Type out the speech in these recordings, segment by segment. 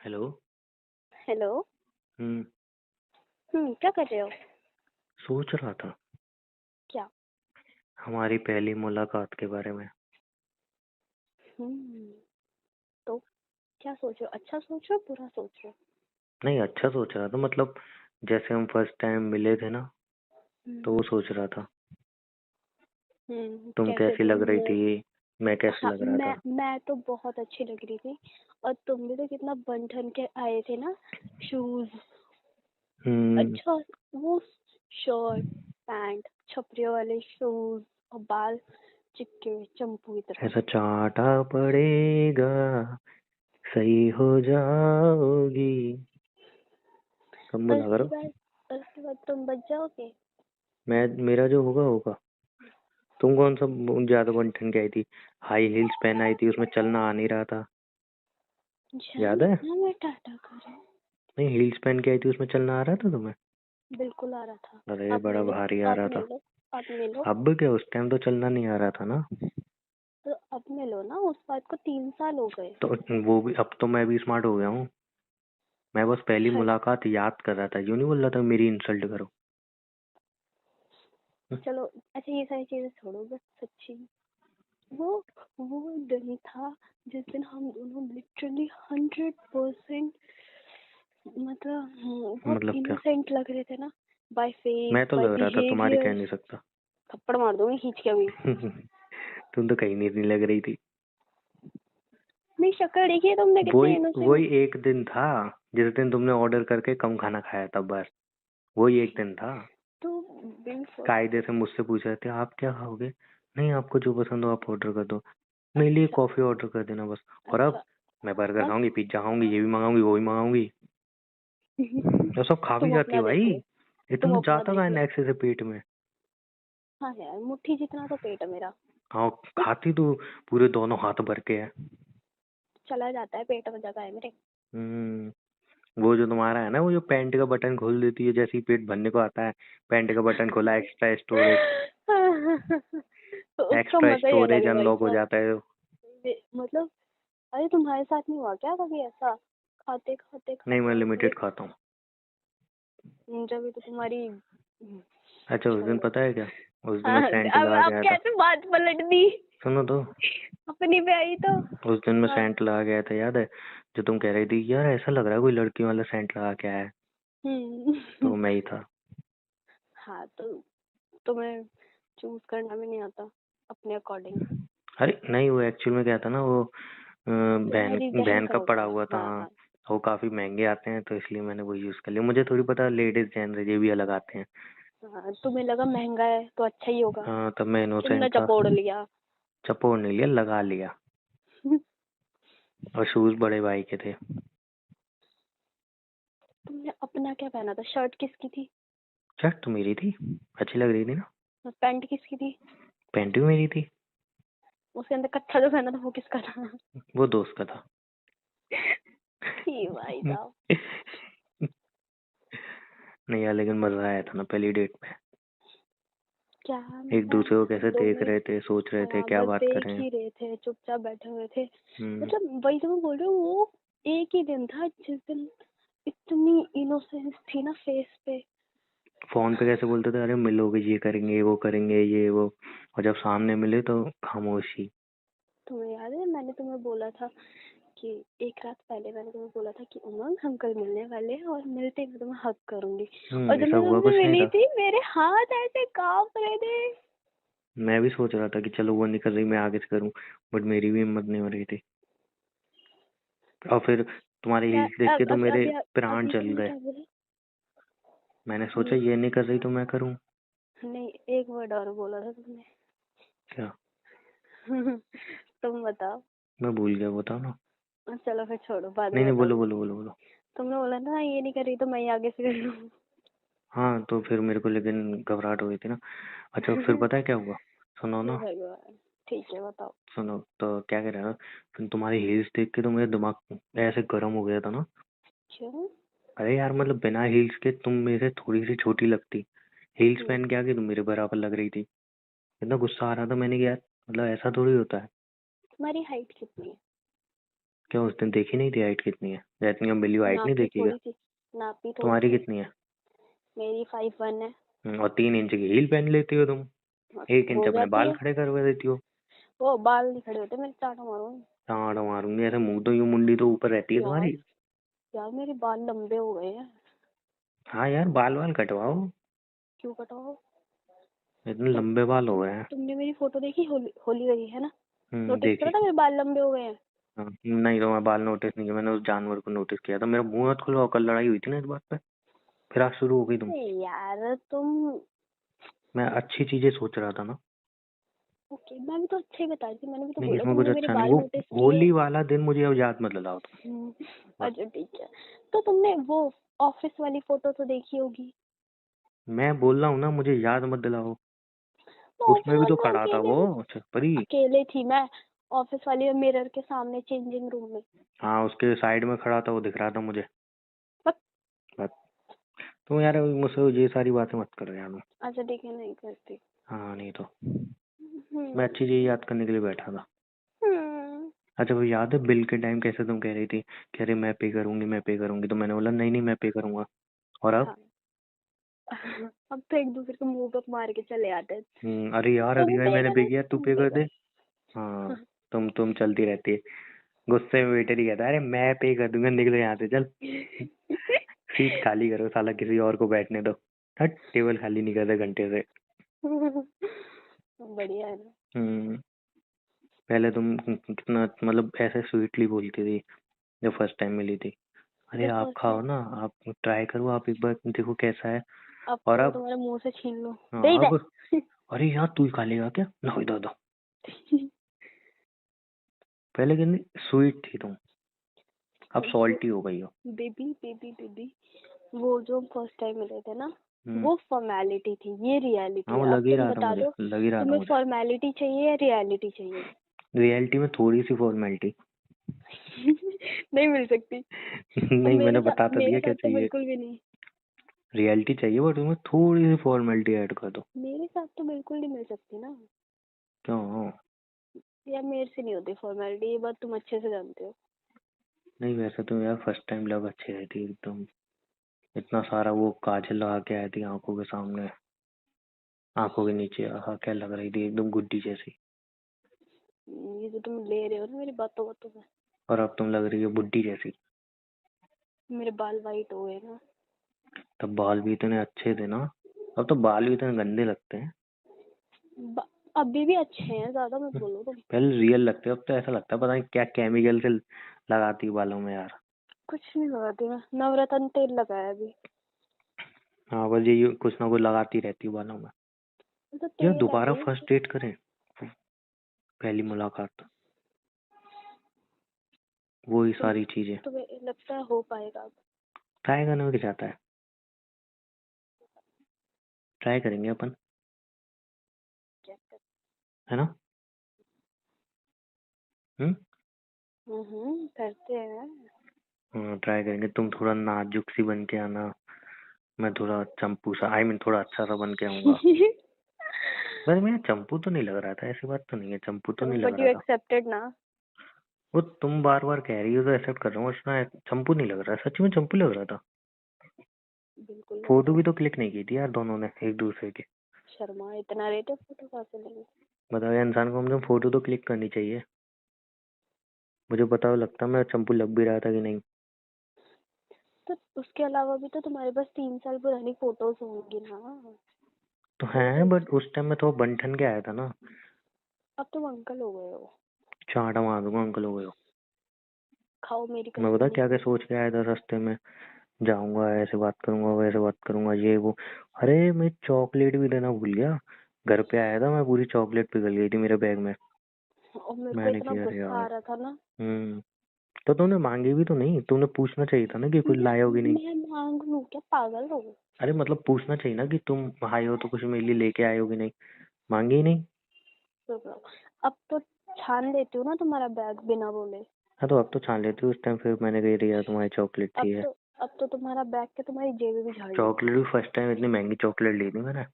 Hello. Hello. हम्म। क्या कर रहे हो? सोच रहा था क्या? हमारी पहली मुलाकात के बारे में। हम्म तो क्या सोच रहे हो? अच्छा सोच रहे हो, बुरा सोच रहे नहीं, अच्छा सोच रहा था, मतलब जैसे हम फर्स्ट टाइम मिले थे ना, तो हो? वो सोच रहा था। तुम कैसे कैसी थे लग रही मुंह? थी, मैं कैसे हाँ, लग रहा था। मैं तो बहुत अच्छी लग रही थी। और तुम भी तो कितना बन ठन के आए थे ना। शूज। हम्म। अच्छा। वो शर्ट, पैंट, छपरियों वाले शूज और बाल चिपके हुए चंपू की तरह। ऐसा चाटा पड़ेगा, सही हो जाओगी। कब और बोला उसके करो। बाद और उसके बाद तुम बच जाओगे। मैं मेरा जो होगा होगा। तुम कौन सा ज्यादा बन के आई थी। हाई हील्स पहन आई थी, उसमें चलना आ नहीं रहा था। याद जाने है। ना मैं टाटा करूँ। नहीं, हील्स पहन के आई थी, उसमें चलना आ रहा था तुम्हें। बिल्कुल आ रहा था। अरे अब बड़ा मिलो। भारी आ अब रहा था। मिलो। अब मिलो। अब क्या, उस टाइम तो चलना नहीं आ रहा था ना। तो अब मिलो ना, उस बात को 3 साल हो गए। तो वो भी, अब तो मैं भी स्मार्ट हो गया हूँ। मैं बस पहली हट। मुलाकात याद कर रहा था, यूं नहीं बोल रहा था मेरी इंसल्ट करो। चलो। अच्छा, ये सारी चीजें छोड़ो, बस सच्ची। वो वो दिन था जिस दिन हम दोनों लिटरली 100%, मतलब बहुत मतलब क्या। इनोसेंट लग रहे थे ना। बाय फेस, मैं तो बाय लग रहा था, तुम्हारी कह बिहेवियर। नहीं सकता। थप्पड़ मार दूंगी खींच के अभी। तुम तो कहीं नहीं लग रही थी। मेरी शक्ल देखी है तुमने, कितनी वही इनोसेंट। वही एक दिन था जिस दिन तुमने ऑर्डर करके कम खाना खाया था, बस वही एक दिन था। तो बिल्कुल। कायदे से मुझसे पूछ रहे थे आप क्या खाओगे। नहीं, आपको जो पसंद हो आप ऑर्डर कर दो। मेरे लिए अच्छा। कॉफी ऑर्डर कर देना बस। और अब अच्छा। मैं बर्गर अब खाऊंगी, पिज्जा खाऊंगी, ये भी मंगाऊंगी, वो भी मंगाऊंगी। ये सब खा भी तुम जाती अपना है भाई। देख लो। तुम इतना अपना जाता का देख लो। नेक्स्ट से पेट में। हाँ यार, मुट्ठी जितना तो पेट है मेरा। हाँ, खाती तू पूरे दोनों हाथ भर के है। चला जाता है, पेट में जगह है मेरे। हम्म। वो जो तुम्हारा है ना, वो जो पैंट का बटन खोल देती है जैसे ही पेट भरने को आता है। पैंट का बटन खोला, एक्स्ट्रा स्टोरेज। तो उसका एक्स्ट्रा मजा ही अलग स्टोरेज है भाई अनलॉक हो साहब। जाता है। मतलब, अरे तुम्हारे साथ नहीं हुआ क्या कभी ऐसा? खाते खाते नहीं, मैं खाते खाते। लिमिटेड खाता हूँ। जब तो तुम्हारी अच्छा, उस दिन छोड़ो। पता है क्या। उस दिन मैं हाँ, सेंट लगा अब गया था। कैसे बात पलट दी? सुनो तो। अपनी पे आई तो। उस दिन मैं हाँ। सेंट लगा गया था, याद है। जो तुम कह रही थी यार ऐसा लग रहा है कोई लड़की वाला सेंट लगा के आया है। हम्म। तो मैं ही था। हाँ, तो तुम्हें चूज करना भी नहीं आता अपने अकॉर्डिंग। अरे नहीं, वो एक्चुअल में क्या था ना, वो बहन तुम्हारी बहन बहन का का हो पड़ा गया, हुआ था, हाँ। हाँ। वो काफी महंगे आते हैं तो इसलिए मैंने वो यूज कर लिया। मुझे थोड़ी पता लेडीज जेनरल ये भी अलग आते हैं। हाँ, तुम्हें लगा महंगा है तो अच्छा ही होगा। हाँ, तब मैं तुमने इनोसेंट था। चपोड़ लिया। चपोड़ नहीं लिया, लगा लिया। और शूज बड़े भाई के थे। तुमने अपना क्या पहना था? शर्ट किसकी थी? शर्ट तो मेरी थी, अच्छी लग रही थी ना। और पैंट किसकी थी? पैंट भी मेरी थी। उसके अंदर कच्चा जो पहना था वो किसका था? वो दोस्त का था। छी भाई साहब। नहीं यार, लेकिन मजा आया था ना पहली डेट में। क्या एक मजा दूसरे आया को हम कैसे देख दोनों। रहे थे, सोच रहे थे हाँ, क्या बस बात देख करें। ही रहे थे, चुपचाप बैठे हुए थे। हम्म। मतलब वही तो मैं बोल रही हूँ, वो एक ही दिन था जिस दिन इतनी इनोसेंस थी ना फेस पे। फोन पे कैसे बोलते थे, अरे मिलोगे, ये करेंगे वो करेंगे ये वो। और जब सामने मिले तो खामोशी। तुम्हें याद है मैंने तुम्हें बोला था कि एक रात पहले मैंने तुम्हें बोला था कि उमंग हम कल मिलने वाले हैं और मिलते ही मैं तुम्हें हक करूंगी। और जब ऐसा मैं हुआ तुमसे कुछ नहीं मिली था। थी मेरे हाथ ऐसे कांप रहे थे। मैं भी सोच रहा था कि चलो वो नहीं कर रही, मैं आगे से करूं। बट मेरी भी हिम्मत नहीं हो रही थी। और फिर तुम्हारी यार, हील्स देख के अब तो अब मेरे अभी प्राण अभी जल तुमने गए। क्या बोला? मैंने सोचा हम्म, ये नहीं कर रही तो मैं करूं। नहीं, एक वर्ड और बोला था तुमने। क्या। तुम बताओ। मैं भूल गया, बताओ ना। चलो फिर छोड़ो, बाद नहीं में नहीं, बोलो बताऊंगी। बोलो बोलो बोलो। तुमने बोला ना ये नहीं कर रही तो मैं ही आगे से कर लूँ। हाँ, तो फिर मेरे को लेकिन घबराहट हो गई थी ना। अच्छा, फिर पता है क्या हुआ। सुनो हे ना। भगवान। ठीक है, बताओ। सुनो तो क्या कह रहा है। फिर तुम्हारी हील्स देख के तो मेरा दिमाग ऐसे गर्म हो गया था ना। क्यों? अरे यार, मतलब बिना हील्स के तुम मेरे से थोड़ी सी छोटी लगती। हील्स हम्म, पहन के आके तुम मेरे बराबर लग रही थी। इतना गुस्सा आ रहा था, मैंने कहा यार मतलब ऐसा थोड़ी होता है। तुम्हारी हाइट कितनी है? क्या उस दिन देखी नहीं थी हाइट कितनी है? जितनी हम मिली हाइट नहीं नापी देखी क्या? थोड़ी सी, नापी थोड़ी तुम्हारी सी। कितनी है? मेरी 5'1" है। और 3 इंच की हील पहन लेती हो तुम। 1 इंच हो अपने जाती बाल है। खड़े करवा देती हो। वो बाल नहीं खड़े होते मेरे, चाटा मारूंगी। टाँड़ मारूंगी ऐसे, मुंह तो यूं मुंडी तो ऊपर रहती है यार तुम्हारी। यार मेरे बाल लंबे हो गए हैं। हाँ यार, बाल वाल कटवाओ। क्यों कटाओ? इतने तुम लंबे बाल हो गए हैं। तुमने मेरी फोटो देखी होली होली गई है ना? नोटिस करा देखी। था मेरे बाल लंबे हो गए हैं? हाँ, नहीं तो मैं बाल नोटिस नहीं किया, मैंने उस जानवर को नोटिस किया था। मेरा मुंह मत खुलवाओ, कल लड़ाई हुई थी ना इस बात पे, फिर आज शुरू हो गई तुम। अरे यार तुम। मैं अच्छी चीजें सोच रहा था ना। ओके, मैं भी तो अच्छे ही बता रही थी, मैंने भी तो नहीं, बोला इसमें कुछ तुमने मेरे अच्छा नहीं। बाल वो नोटिस किए। होली वाला दिन मुझे अब याद मत दिलाओ तुम। बस। अच्छा ठीक है। तो तुमने वो ऑफिस वाली फोटो तो देखी होगी। मैं बोल रहा हूँ ना, मुझे याद मत दिलाओ। तो ऑफिस उसमें भी तो वाली में खड़ा था वो छपरी। अकेले थी मैं। ऑफिस वाली में मिरर के सामने चेंजिंग रूम में। हाँ, उसके साइड में खड़ा था, वो दिख रहा था मुझे। बस। बस। तुम यार मुझसे ये सारी बातें मत करो यार। अच्छा ठीक है, नहीं करती। हाँ, नहीं तो मैं हम्म। अच्छी चीज याद करने के लिए बैठा था। हम्म। अच्छा, वो याद है बिल के टाइम कैसे तुम कह रही थी कि अरे मैं पे करूंगी, मैं पे करूंगी, तो मैंने बोला नहीं नहीं मैं पे करूंगा। और अब? हाँ। अब तो एक दूसरे को मुंह पे मार के चले आते हैं। अरे यार, तुम अगली बार पे मैंने पे करो, किया, तू तुम पे पे कर दे। करो। हाँ। तुम चलती रहती है। गुस्से में वेटर ही कहता है अरे मैं पे कर दूंगा, निकलो यहाँ से चल। सीट खाली करो साला, किसी और को बैठने दो। हट, टेबल खाली नहीं करते घंटे से। बढ़िया है ना। हम्म पहले तुम कितना मतलब ऐसे स्वीटली बोलती थी जब फर्स्ट टाइम मिली थी। अरे जब आप फर्स्ट खाओ टाइम। ना, आप ट्राई करो, आप एक बार देखो कैसा है। अब और तो अब? तुम्हारे मुंह से छीन लो। हाँ, दे अब? दे। अरे यार, तू ही खा लेगा क्या? लो इधर दो। पहले कितनी स्वीट थी तुम, अब सॉल्टी हो गई हो। Baby baby baby. वो जो फर्स्ट टाइम मिले थे ना, हम्म वो फॉर्मेलिटी थी, ये रियलिटी हाँ, है। वो अब लग ही तुम रहा था बता मुझे, दो, लग ही रहा था तुम्हें मुझे। फॉर्मेलिटी चाहिए या रियलिटी चाहिए? रियलिटी में थोड़ी सी फॉर्मेलिटी। नहीं मिल सकती। अब नहीं, मैंने बता तो मेरे दिया क्या साथ तो चाहिए। बिल्कुल भी नहीं। रियलिटी चाहिए बट उसमें थोड़ी सी फॉर्मेलिटी ऐड कर दो। मेरे साथ तो बिल्कुल नहीं मिल सकती ना। क्यों? यार मेरे से नहीं होती फॉर्मेलिटी, ये बात तुम अच्छे से जानते हो। नहीं, वैसे तो यार फर्स्ट टाइम लग अच्छी रही थी एकदम। इतना सारा वो काजल लगा के आई थी आंखों के सामने, आंखों के नीचे, आहा क्या लग रही थी, एकदम गुड्डी जैसी। ये जो तुम ले रहे हो ना मेरी बातों बातों में। और अब तुम लग रही हो बुड्ढी जैसी। मेरे बाल वाइट हो गए ना। तब बाल भी इतने अच्छे थे ना, अब तो बाल भी इतने गंदे लगते हैं। अभी भी अच्छे हैं, ज्यादा मत बोलो तुम। पहले रियल लगते, अब तो ऐसा लगता है पता नहीं क्या केमिकल से लगाती है बालों में यार। कुछ नहीं लगाती मैं, नवरत्न तेल लगाया अभी। हाँ, बस ये कुछ ना कुछ लगाती रहती है बालों में। तो यार तेल है दोबारा भाई। फर्स्ट डेट करें, पहली मुलाकात, वही सारी चीजें। तुम्हें लगता है हो पाएगा अब? ट्राई करने में क्या जाता है, ट्राई करेंगे अपन, क्या कर। है ना? हम्म करते हैं। हाँ, ट्राई करेंगे। तुम थोड़ा नाजुक सी बन के आना, मैं थोड़ा चंपू सा, आई मीन थोड़ा अच्छा सा बन के आऊंगा। वैसे मेरा चंपू तो नहीं लग रहा था, ऐसी बात तो नहीं है, चंपू तो नहीं लग बट रहा यू था। एक्सेप्टेड ना। वो तुम बार बार कह रही हो तो एक्सेप्ट कर रहा हूँ, उसमें चंपू नहीं लग रहा, सच में चंपू लग रहा था। बिल्कुल लग फोटो रहा भी है। तो क्लिक नहीं की थी यार दोनों ने एक दूसरे की। शर्मा इतना रेट है फोटो कहाँ से लेंगे? बताओ यार, इंसान को हम फोटो तो क्लिक करनी चाहिए। मुझे बताओ, लगता मैं चंपू लग भी रहा था कि नहीं? तो उसके अलावा भी तो तुम्हारे पास 3 साल पुरानी फोटोज होंगी ना। तो वो है, तो बट उस टाइम में तो बन के आया था ना। अब तुम अंकल हो गए हो। चांटा मार दूंगा अंकल हो गए हो। खाओ मेरी मैं बता कचौड़ी। क्या क्या सोच के आया था रास्ते में, जाऊंगा ऐसे बात करूंगा, वैसे बात करूंगा, ये वो। अरे मैं चॉकलेट भी देना भूल गया। घर पे आया था मैं, पूरी चॉकलेट पिघल गई थी मेरे बैग में। और मेरे को मैंने इतना किया अरे गुस्सा आ यार। रहा था ना। तो तुमने मांगी भी तो नहीं, तुमने पूछना चाहिए था ना कि कुछ लाए हो कि नहीं। मैं मांग लूं क्या, पागल हो? अरे मतलब पूछना चाहिए ना कि तुम आए हो तो कुछ मेरे लिए लेके आए हो कि नहीं। मांगी ही नहीं। तो अब तो छान लेती हूँ ना तुम्हारा बैग बिना बोले। हाँ, तो अब तो छान लेती, उस टाइम फिर मैंने कही यार तुम्हारी चॉकलेट थी है। अब तो तुम्हारा बैग के तुम्हारी जेब भी झाड़ लेती चॉकलेट भी फर्स्ट टाइम इतनी महंगी चॉकलेट ली थी मैंने। हूँ।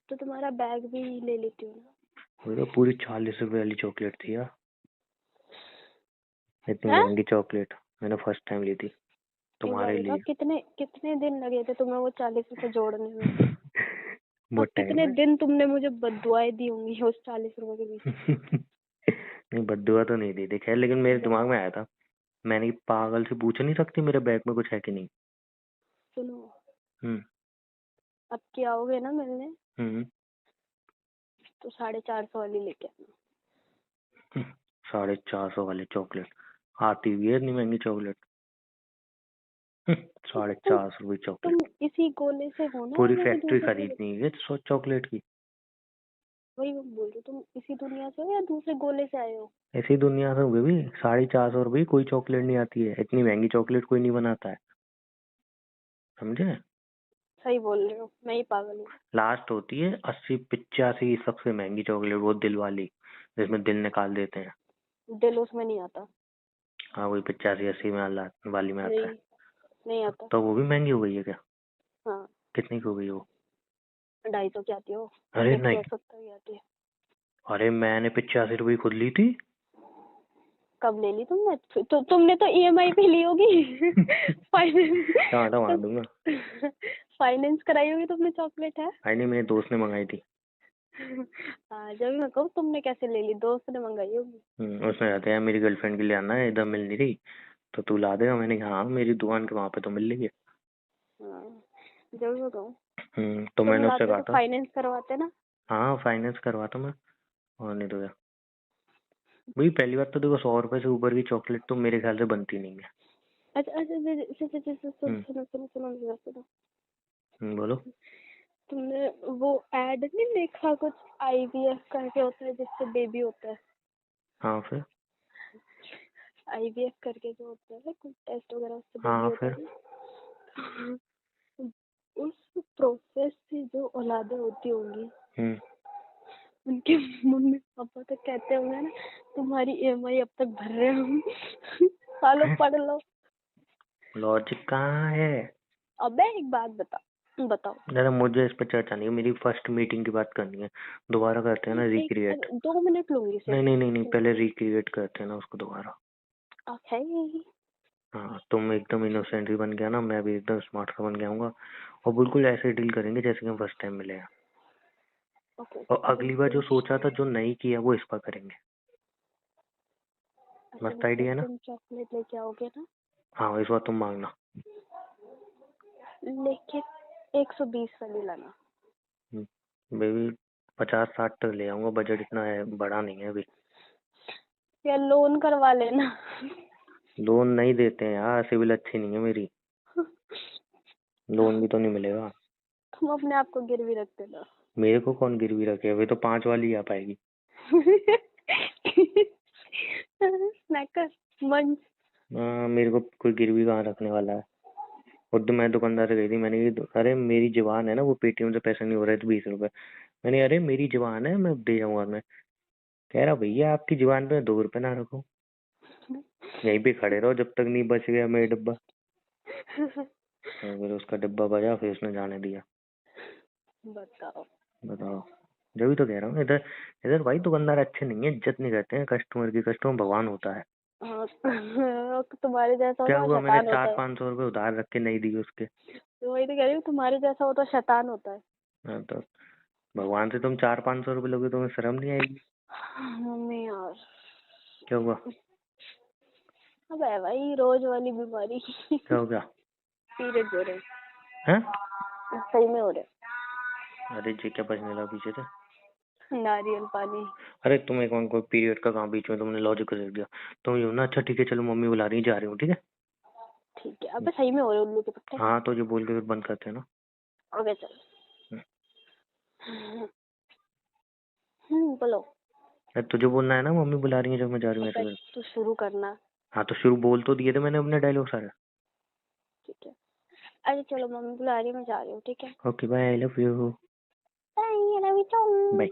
तो तुम्हारा बैग भी ले लेती हूँ ना। वो तो पूरी 40 रुपए वाली चॉकलेट थी यार। इतनी हैं? महंगी चॉकलेट मैंने फर्स्ट टाइम ली थी एक तुम्हारे बात बताओ, लिए। कितने दिन लगे थे तुम्हें वो 40 रुपए जोड़ने में? और बहुत कितने टाइम दिन तुमने मुझे बददुआएं दी होंगी उस 40 रुपए के पीछे? नहीं बद्दुआ तो नहीं दी थी खैर, लेकिन मेरे दिमाग में आया था, मैंने पागल से पूछ नहीं सकती मेरे बैग में कुछ है कि नहीं। सुनो, हम्म अब की आओगे ना मिलने हम्म तो 450 वाली लेके आना। 450 वाले चॉकलेट आती हुई है इतनी महंगी चॉकलेट। 450 रुपये तुम चॉकलेट, इसी गोले से हो ना, पूरी या कोई फैक्ट्री दूसरे गोले? खरीदनी है चॉकलेट की। वही मैं बोल रही हूँ, तुम इसी दुनिया से हो या दूसरे गोले से आए हो? ऐसी दुनिया से हुए भी 450 रुपये कोई चॉकलेट नहीं आती है, इतनी महंगी चॉकलेट कोई नहीं बनाता है, समझे। सही बोल रहे हो, मैं ही पागल हूँ। लास्ट होती है 80 85 सबसे महंगी चॉकलेट, वो दिल वाली जिसमें दिल निकाल देते हैं। दिल उसमें नहीं आता। हाँ वही 85 80 में वाली में आता है। नहीं, नहीं आता। तो वो भी महंगी हो गई है क्या? हाँ, कितनी की हो गई वो? 250 की आती हो, अरे नहीं, 170 की आती है। अरे मैंने 85 रुपये खुद ली थी। कब ले ली तुमने? तुमने तो EMI पे ली होगी। फाइनेंस टाटा मार दूंगा। फाइनेंस कराई होगी तुमने चॉकलेट, है? अरे नहीं, मेरे दोस्त ने मंगाई थी। हाँ, जब मैं कहूँ तुमने कैसे ले ली, दोस्त ने मंगाई होगी। उसने कहते हैं मेरी गर्लफ्रेंड के लिए आना है, इधर मिल नहीं रही तो तू ला देगा। मैंने कहा हाँ, मेरी दुकान के वहाँ पे तो मिल रही है। हाँ, जब मैं कहूँ तो तुम मैंने उससे लाते कहा तो था फाइनेंस करवाते ना। हाँ फाइनेंस करवाता मैं, और नहीं तो क्या। भाई पहली बात तो देखो 100 रुपए से ऊपर की चॉकलेट तो मेरे ख्याल से बनती नहीं है। अच्छा अच्छा सुनो हम्म सुनो सुनो सुनो मेरी बात सुनो। बोलो। तुमने वो एड नहीं देखा, कुछ IVF करके होता है जिससे बेबी होता है? हाँ फिर। IVF करके जो होता है कुछ टेस्ट वगैरह, उससे बेबी हाँ होता फिर। है ना। उस प्रोसेस से जो औलादे होती होंगी, हम्म उनके मम्मी पापा तो कहते होंगे ना, तुम्हारी EMI अब तक भर रहे हम। सालो पढ़ लो। लॉजिक कहाँ है? अबे एक बात बताओ। जरा मुझे इस पर चर्चा नहीं है, मेरी फर्स्ट मीटिंग की बात करनी है। दोबारा करते हैं ना रिक्रिएट। 2 मिनट लूंगी नहीं सिर्फ। नहीं नहीं नहीं, पहले रिक्रिएट करते हैं ना उसको दोबारा। ओके हाँ तुम एकदम इनोसेंट भी बन गया ना, मैं भी एकदम स्मार्ट सा बन गया हूँ। और बिल्कुल ऐसे डील करेंगे जैसे कि हम फर्स्ट टाइम मिले हैं। ओके। और अगली बार जो सोचा था जो नहीं किया वो इस बार करेंगे। अच्छा, मस्त मतलब आइडिया है ना। तुम चॉकलेट लेके आओगे ना, हाँ इस बार तुम मांगना। लेके 120 वाली लाना। बेबी 50 60 तक ले आऊंगा, बजट इतना है बड़ा नहीं है अभी। या लोन करवा लेना। लोन नहीं देते हैं यार, सिविल अच्छी नहीं है मेरी, लोन भी तो नहीं मिलेगा। तुम अपने आप को गिरवी रख देना। मेरे को कौन गिरवी रखे, अभी तो 5 वाली आ पाएगी। स्नैकर मंच। मेरे को कोई गिरवी कहाँ रखने वाला है। खुद मैं दुकानदार से गई थी, मैंने कहा अरे मेरी जुबान है ना, वो पेटीएम से पैसे नहीं हो रहे थे 20 रुपए। मैंने अरे मेरी जुबान है, मैं दे जाऊंगा मैं। कह रहा भैया आपकी जुबान पे 2 रुपए ना रखो, यहीं पे खड़े रहो जब तक नहीं बच गया मेरा डिब्बा। और फिर उसका डिब्बा बजा, फिर उसने जाने दिया। बताओ। बताओ। जब भी तो कह रहा हूँ, इधर इधर भाई दुकानदार अच्छे नहीं है, इज्जत नहीं करते हैं कस्टमर की। कस्टमर भगवान होता है। हाँ, तुम्हारे जैसा हो क्या तो हुआ, मैंने शैतान होता है। 400 500 रुपए उधार रख के नहीं दिए उसके। तो वही तो कह रही हूँ, तुम्हारे जैसा हो तो शैतान होता है। हाँ, तो भगवान से तुम 400 500 रुपए लोगे तो तुम्हें शर्म नहीं आएगी? मम्मी यार, क्या हुआ? अब है भाई रोज वाली बीमारी। क्या हो गया? पीरियड हो रहे हैं? हैं, सही में हो रहे अरे जी क्या बजने लगा पीछे से? हैं। नारियल पानी। अरे तुम एक कोई पीरियड का काम बीच में तुमने लॉजिक कर दिया। तुम यूं ना, अच्छा ठीक है चलो मम्मी बुला रही है, जा रही हूँ ठीक है। ठीक है, अबे सही में हो रहे उल्लू के पट्टे। हाँ तो ये बोल के फिर बंद करते हैं ना। ओके चल। बोलो। अरे तुझे बोलना है ना मम्मी बुला रही है जब मैं जा रही हूँ ऐसे अबे कर। तू शुरू करना। हाँ तो शुरू बोल तो दिए थे मैंने अपने डायलॉग सारे। ठीक है, अरे चलो मम्मी बुला रही है, मैं जा रही हूँ, ठीक है। Okay bye, I love you. Bye, love you. Bye.